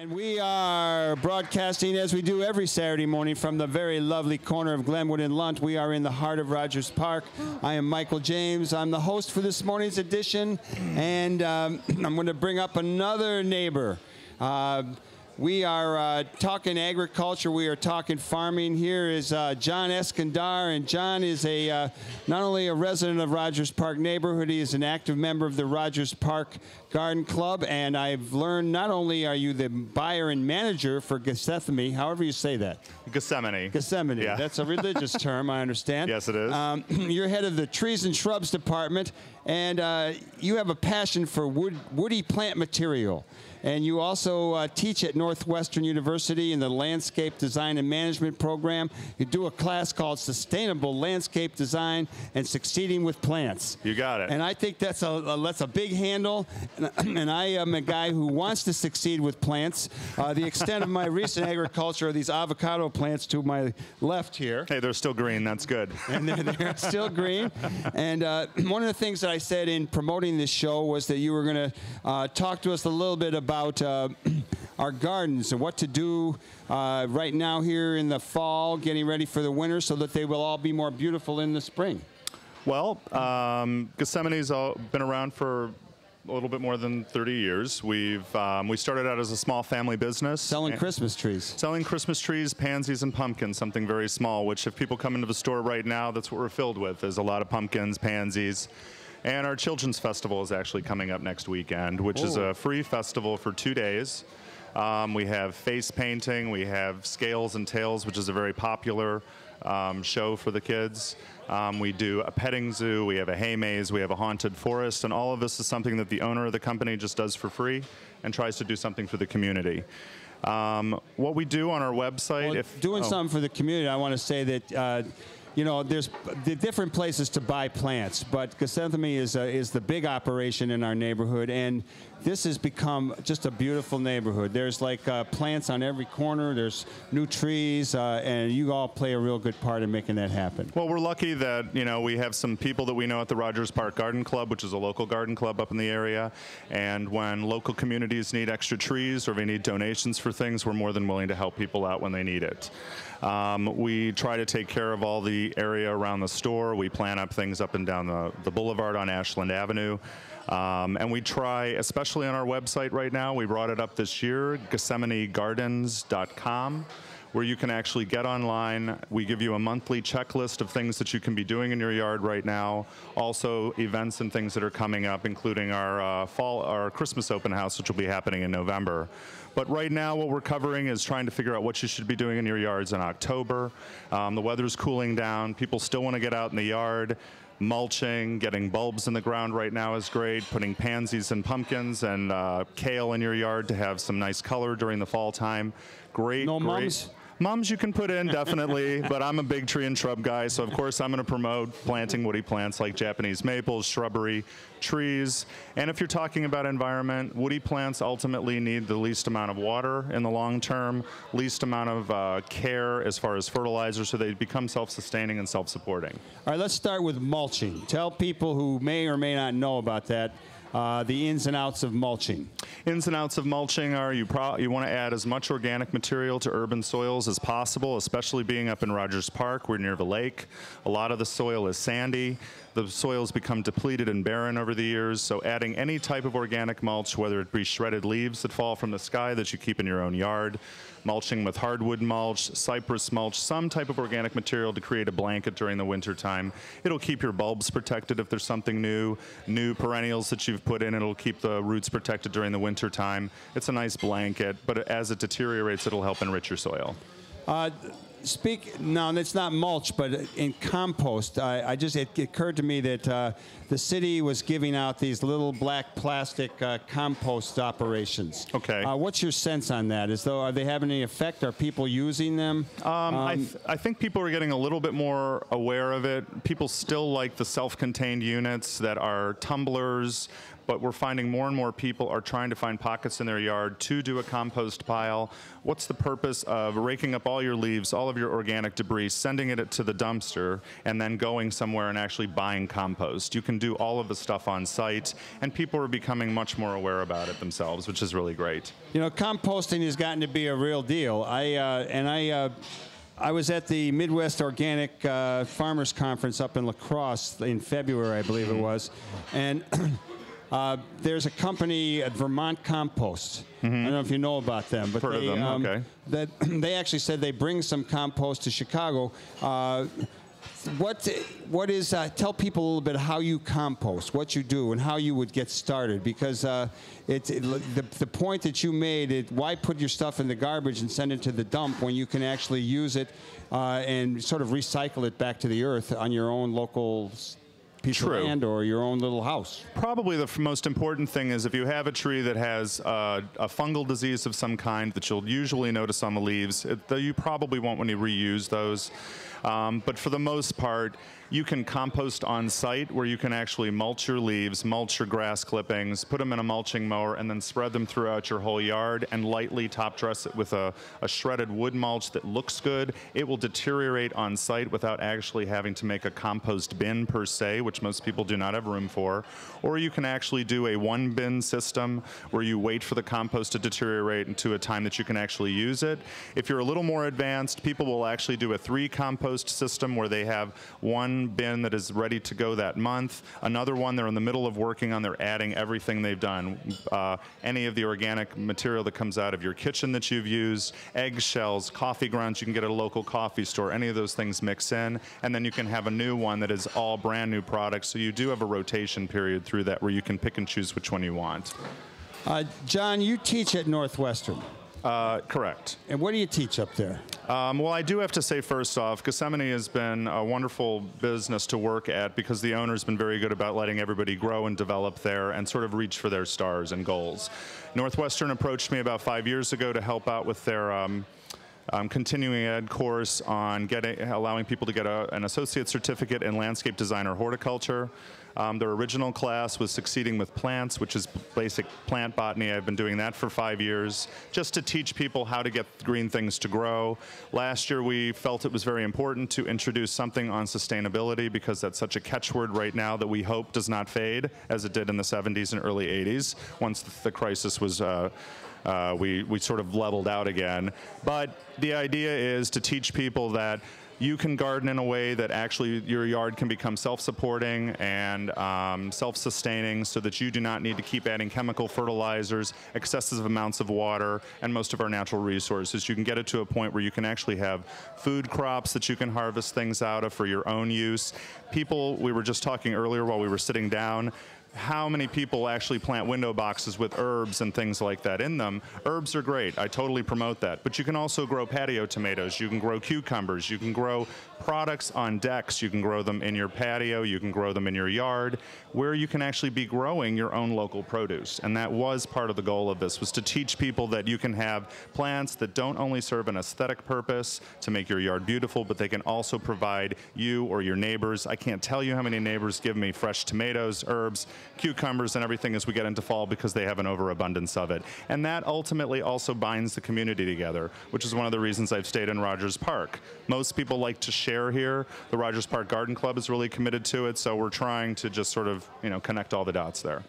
And we are broadcasting, as we do every Saturday morning, from the very lovely corner of Glenwood and Lunt. We are in the heart of Rogers Park. I am Michael James. I'm the host for this morning's edition, and I'm going to bring up another neighbor. We are talking agriculture. We are talking farming. Here is John Eskandar, and John is not only a resident of Rogers Park neighborhood, he is an active member of the Rogers Park Garden Club, and I've learned not only are you the buyer and manager for Gethsemane, however you say that. Gethsemane. Gethsemane. Yeah. That's a religious term, I understand. Yes, it is. You're head of the Trees and Shrubs Department, and you have a passion for woody plant material. And you also teach at Northwestern University in the Landscape Design and Management program. You do a class called Sustainable Landscape Design and Succeeding with Plants. You got it. And I think that's a big handle. And I am a guy who wants to succeed with plants. The extent of my recent agriculture are these avocado plants to my left here. Hey, they're still green. That's good. And they're still green. And one of the things that I said in promoting this show was that you were going to talk to us a little bit about our gardens and what to do right now here in the fall, getting ready for the winter so that they will all be more beautiful in the spring. Well, Gethsemane's been around for a little bit more than 30 years. We started out as a small family business. Selling Christmas trees. Selling Christmas trees, pansies, and pumpkins, something very small, which if people come into the store right now, that's what we're filled with. There's a lot of pumpkins, pansies. And our Children's Festival is actually coming up next weekend, which is a free festival for 2 days. We have face painting, we have Scales and Tales, which is a very popular show for the kids. We do a petting zoo, we have a hay maze, we have a haunted forest, and all of this is something that the owner of the company just does for free and tries to do something for the community. What we do on our website... Well, doing something for the community, I want to say that... you know, there's the different places to buy plants, but Gethsemane is the big operation in our neighborhood, and this has become just a beautiful neighborhood. There's like plants on every corner, there's new trees, and you all play a real good part in making that happen. Well, we're lucky that, you know, we have some people that we know at the Rogers Park Garden Club, which is a local garden club up in the area, and when local communities need extra trees or they need donations for things, we're more than willing to help people out when they need it. We try to take care of all the area around the store. We plant up things up and down the boulevard on Ashland Avenue. And we try, especially on our website right now, we brought it up this year, GethsemaneGardens.com, where you can actually get online. We give you a monthly checklist of things that you can be doing in your yard right now. Also, events and things that are coming up, including our Christmas open house, which will be happening in November. But right now, what we're covering is trying to figure out what you should be doing in your yards in October. The weather's cooling down. People still want to get out in the yard. Mulching, getting bulbs in the ground right now is great. Putting pansies and pumpkins and kale in your yard to have some nice color during the fall time. Great. No mums? Mums you can put in, definitely, but I'm a big tree and shrub guy, so of course I'm going to promote planting woody plants like Japanese maples, shrubbery, trees. And if you're talking about environment, woody plants ultimately need the least amount of water in the long term, least amount of care as far as fertilizer, so they become self-sustaining and self-supporting. All right, let's start with mulching. Tell people who may or may not know about that, the ins and outs of mulching. Ins and outs of mulching are you want to add as much organic material to urban soils as possible, especially being up in Rogers Park. We're near the lake. A lot of the soil is sandy. The soil's become depleted and barren over the years, so adding any type of organic mulch, whether it be shredded leaves that fall from the sky that you keep in your own yard, mulching with hardwood mulch, cypress mulch, some type of organic material to create a blanket during the winter time. It'll keep your bulbs protected if there's something new perennials that you've put in. It'll keep the roots protected during the winter time. It's a nice blanket, but as it deteriorates, it'll help enrich your soil. No, it's not mulch, but in compost, it occurred to me that the city was giving out these little black plastic compost operations. Okay. What's your sense on that? Are they having any effect? Are people using them? I think people are getting a little bit more aware of it. People still like the self-contained units that are tumblers, but we're finding more and more people are trying to find pockets in their yard to do a compost pile. What's the purpose of raking up all your leaves, all of your organic debris, sending it to the dumpster, and then going somewhere and actually buying compost? You can do all of the stuff on site, and people are becoming much more aware about it themselves, which is really great. You know, composting has gotten to be a real deal. I was at the Midwest Organic Farmers Conference up in La Crosse in February, I believe it was, and there's a company at Vermont Compost. I don't know if you know about them, but Heard of them. Okay. They actually said they bring some compost to Chicago. What is, tell people a little bit how you compost, what you do, and how you would get started, because the point that you made, why put your stuff in the garbage and send it to the dump when you can actually use it and sort of recycle it back to the earth on your own local piece of land or your own little house? Probably the most important thing is if you have a tree that has a fungal disease of some kind that you'll usually notice on the leaves, you probably won't want to reuse those. But for the most part, you can compost on site where you can actually mulch your leaves, mulch your grass clippings, put them in a mulching mower, and then spread them throughout your whole yard and lightly top dress it with a shredded wood mulch that looks good. It will deteriorate on site without actually having to make a compost bin per se, which most people do not have room for. Or you can actually do a one bin system where you wait for the compost to deteriorate into a time that you can actually use it. If you're a little more advanced, people will actually do a 3 compost system where they have one bin that is ready to go that month, another one they're in the middle of working on, they're adding everything they've done, any of the organic material that comes out of your kitchen that you've used, eggshells, coffee grounds you can get at a local coffee store, any of those things mix in, and then you can have a new one that is all brand new products, so you do have a rotation period through that where you can pick and choose which one you want. John, you teach at Northwestern. Correct. And what do you teach up there? Well, I do have to say first off, Gethsemane has been a wonderful business to work at because the owner's been very good about letting everybody grow and develop there and sort of reach for their stars and goals. Northwestern approached me about 5 years ago to help out with their continuing ed course on allowing people to get an associate certificate in landscape design or horticulture. Their original class was Succeeding with Plants, which is basic plant botany. I've been doing that for 5 years, just to teach people how to get green things to grow. Last year, we felt it was very important to introduce something on sustainability because that's such a catchword right now that we hope does not fade, as it did in the 70s and early 80s, once the crisis was we sort of leveled out again. But the idea is to teach people that you can garden in a way that actually your yard can become self-supporting and self-sustaining so that you do not need to keep adding chemical fertilizers, excessive amounts of water, and most of our natural resources. You can get it to a point where you can actually have food crops that you can harvest things out of for your own use. People, we were just talking earlier while we were sitting down, how many people actually plant window boxes with herbs and things like that in them. Herbs are great. I totally promote that. But you can also grow patio tomatoes. You can grow cucumbers. You can grow products on decks. You can grow them in your patio. You can grow them in your yard, where you can actually be growing your own local produce. And that was part of the goal of this, was to teach people that you can have plants that don't only serve an aesthetic purpose to make your yard beautiful, but they can also provide you or your neighbors. I can't tell you how many neighbors give me fresh tomatoes, herbs, cucumbers, and everything as we get into fall because they have an overabundance of it. And that ultimately also binds the community together, which is one of the reasons I've stayed in Rogers Park. Most people like to share here. The Rogers Park Garden Club is really committed to it, so we're trying to just sort of, connect all the dots there.